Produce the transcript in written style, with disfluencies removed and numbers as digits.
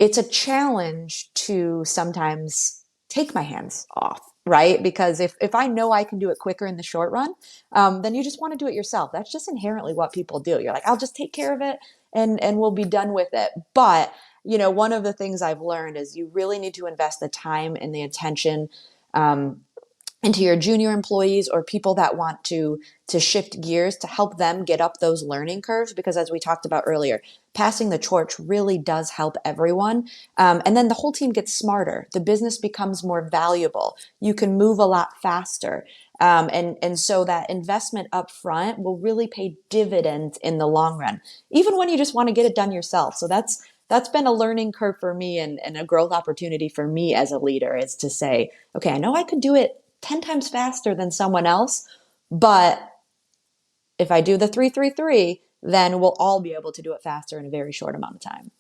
it's a challenge to sometimes take my hands off, right? Because if I know I can do it quicker in the short run, then you just want to do it yourself. That's just inherently what people do. You're like, I'll just take care of it and we'll be done with it. But, one of the things I've learned is you really need to invest the time and the attention um, into your junior employees or people that want to shift gears to help them get up those learning curves, because as we talked about earlier, passing the torch really does help everyone. And then the whole team gets smarter, the business becomes more valuable, you can move a lot faster. And so that investment up front will really pay dividends in the long run, even when you just want to get it done yourself. So that's been a learning curve for me, and a growth opportunity for me as a leader, is to say, okay, I know I could do it 10 times faster than someone else, but if I do the 3-3-3, then we'll all be able to do it faster in a very short amount of time.